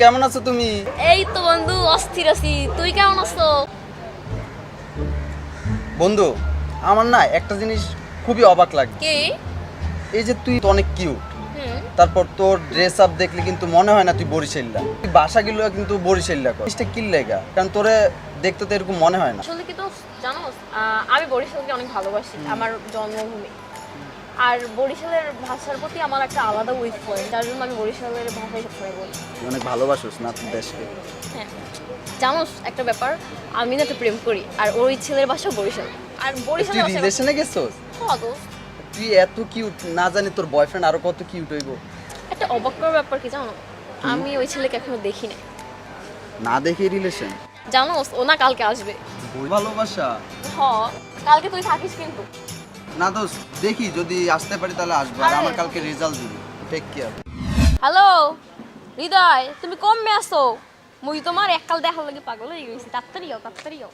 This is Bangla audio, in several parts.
কেমন আছো তুমি? এই তো বন্ধু অস্থির আছি, তুই কেমন আছো? বন্ধু, আমার না একটা জিনিস খুবই অবাক লাগে। কি? এই যে তুই তো অনেক কিউট, হুম। তারপর তোর ড্রেস আপ দেখলে কিন্তু মনে হয় না তুই বরিশাল্লা। তুই বাসাগুলো কিন্তু বরিশাল্লা কর, জিনিসটা কি লেগা? কারণ তোরে দেখতে তো এরকম মনে হয় না। আসলে কি তো জানো, আমি বরিশালকে অনেক ভালোবাসি, আমার জন্মভূমি। আর বরিশালের ভাষার প্রতি আমার একটা আলাদা উইক পয়েন্ট, যার জন্য আমি বরিশালের ভাষাই সবসময় বলি। তুই অনেক ভালোবাসিস না তোর দেশকে। হ্যাঁ, জানোস একটা ব্যাপার, আমি না একটা প্রেম করি, আর ওই ছেলের বাসা বরিশাল। আর তুই বরিশালে রিলেশনে গেছস? তুই এত কিউট, না জানি তোর বয়ফ্রেন্ড আরো কত কিউট হইব। একটা অবাক করার ব্যাপার কি জানো, আমি ওই ছেলেকে এখনো দেখি না। না দেখে রিলেশন? জানোস ও না কালকে আসবে। ভালোবাসা? হ, কালকে তুই থাকিস কিন্তু। না দোস্ত, দেখি যদি আসতে পারি তাহলে আসবো। আর আমার কালকে রেজাল্ট দিবি। Take care. হ্যালো হৃদয়, তুমি কমে আসো? মুই তোমার এককাল দেখার লাগে পাগল হয়ে গেছি। তাড়াতাড়ি যাও, তাড়াতাড়ি যাও।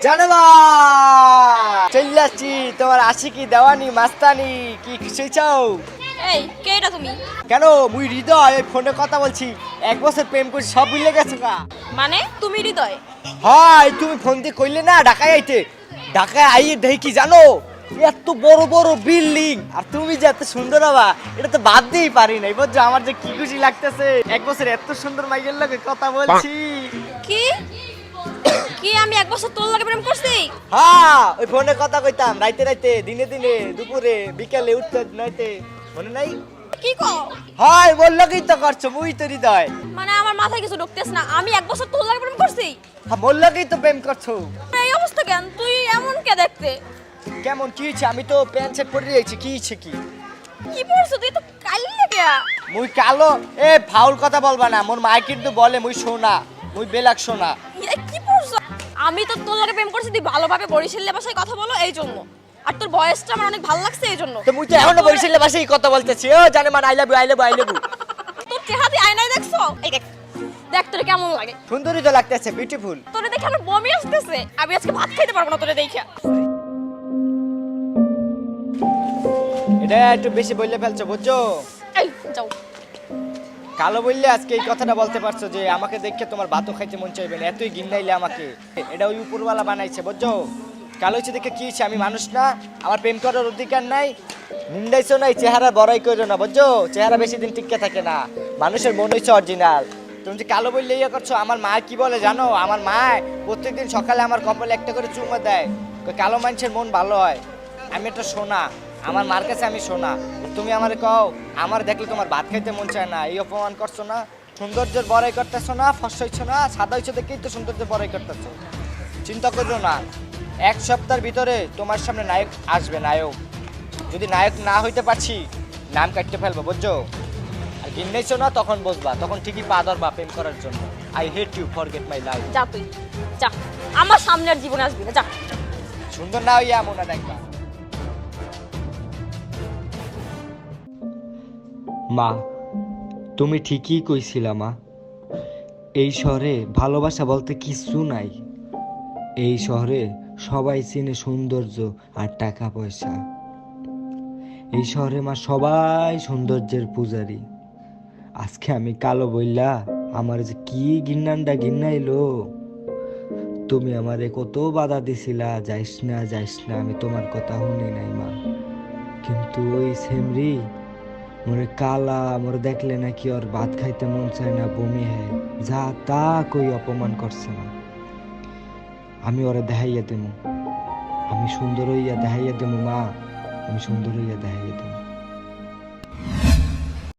জানো না চলে আসছি তোমার আশিকি দেওয়ানি মাস্তানি কি কিছুই চাও? এই কে এটা তুমি? কেন মুই হৃদয় ওই ফোনে কথা বলছি, 1 বছর প্রেম করছি সব ভুলে গেছো গা? মানে তুমি হৃদয়? হয় তুমি ফোন দিয়ে কইলে না ঢাকায় আইতে, ঢাকায় আইয়ে দেখি কি জানো, এত বড় বড় বিল্ডিং আর তুমি যে এত সুন্দর হবা এটা তো বাদ দিয়েই পারি নাই বুঝছো। আমার যে কি খুশি লাগতেছে, 1 বছর এত সুন্দর মাইয়ের লাগে কথা বলছি। কি কি আমি 1 বছর তোর লাগে প্রেম করছি? হ্যাঁ ওই ফোনে কথা কইতাম রাইতে রাইতে, দিনে দিনে, দুপুরে, বিকালে, উঠতে নাইতে, মনে নাই? কি কও? হয় বললো কি তো করছো মুই তো হৃদয়। মানে আমার মাথায় কিছু ঢুকতেছ না, আমি 1 বছর তোর লাগে প্রেম করছি? হ্যাঁ বললো কি তো প্রেম করছো। এই অবস্থা কেন? তুই এমন কে দেখতে? কেমন কি হয়েছে? আমি তো প্যান্ট শার্ট পরে রয়েছি, কি হয়েছে কি? কি পড়ছো তুই? তো কালি লাগে। মুই কালো? এ ফাউল কথা বলবা না, মোর মাই কিন্তু বলে মুই সোনা, মুই বেলাক সোনা। কি পড়ছো? আমি তো তোর লাগে প্রেম করছি, তুই ভালোভাবে বরিশালের ভাষায় কথা বলো এই জন্য, আর তোর ভয়েসটা আমার অনেক ভালো লাগছে এই জন্য। তো মুই তো এখনো বরিশালের ভাষায় কথা বলতেছি। ও জানে মান I love you, I love you, I love you. তোর চেহারা দিয়ে আয়নায় দেখছো? এই দেখ, দেখ তোরে কেমন লাগে। সুন্দরই তো লাগতেছে, বিউটিফুল। তোরে দেখে আমার বমি আসতেছে, আমি আজকে ভাত খাইতে পারবো না তোরে দেখে। এটা একটু বেশি বললে ফেলছো বুঝছো। এই যাও। কালো বললে আজকে এই কথাটা বলতে পারছো যে আমাকে দেখে তোমার ভাতও খাইতে মন চাইবে না, এতই গিন্নাইলে আমাকে। এটা ওই উপরওয়ালা বানাইছে বুঝছো। কালো হচ্ছে দেখে কি হয়েছে? আমি মানুষ না? আমার প্রেম করার অধিকার নাই? নিন্দাইছো না, এই চেহারা বড়াই করো না বুঝছো। চেহারা বেশি দিন টিকে থাকে না, মানুষের মন হচ্ছে অরিজিনাল। তুমি যে কালো বললে ইয়ে করছো। আমার মা কি বলে জানো? আমার মা প্রত্যেকদিন সকালে আমার কপালে একটা করে চুমা দেয়, কালো মানুষের মন ভালো হয়। আমি একটা সোনা, আমার মার কাছে আমি সোনা। তুমি আমারে কও আমার দেখলে তোমার ভাত খাইতে মন চায় না, এই অপমান করছো না? সৌন্দর্যের বড়াই করতেছো না, ফর্সা হইছো না, সাদা হইছো দেখেই তো সৌন্দর্যের বড়াই করতেছো। চিন্তা করো না, 1 সপ্তাহের ভিতরে তোমার সামনে নায়ক আসবে, নায়ক। যদি নায়ক না হইতে পারছি নাম কাটতে ফেলবো বুঝছো। আর ঘিন্নাইছো না তখন বুঝবা, তখন ঠিকই পা ধরবা প্রেম করার জন্য। I hate you, forget my life. যা তুই যা, আমার সামনে আর জীবনে আসবি না, যা। সুন্দর না হইয়া এমন না দেখবা। মা, তুমি ঠিকই কইছিলা মা। এই শহরে ভালোবাসা বলতে কিছু নাই। এই শহরে সবাই চিনে সৌন্দর্য আর টাকা পয়সা। এই শহরে মা সবাই সৌন্দর্যের পূজারী। আজকে আমি কালো বইলা আমার যে কি গিন্নানটা গিন্নাইলো, তুমি আমারে কত বাধা দিছিলা, যাইস না যাইস না, আমি তোমার কথা শুনি নাই মা। কিন্তু ওই সেমরি মোরে কালা, মোরে দেখলে নাকি ওর ভাত খাইতে মন চায় না, বমি হয়, যা তা কই অপমান করছে না। আমি ওরে দেখাইয়া দেবো, আমি সুন্দর হইয়া দেখাইয়া দেবো মা, আমি সুন্দর হইয়া দেখাইয়া দেবো।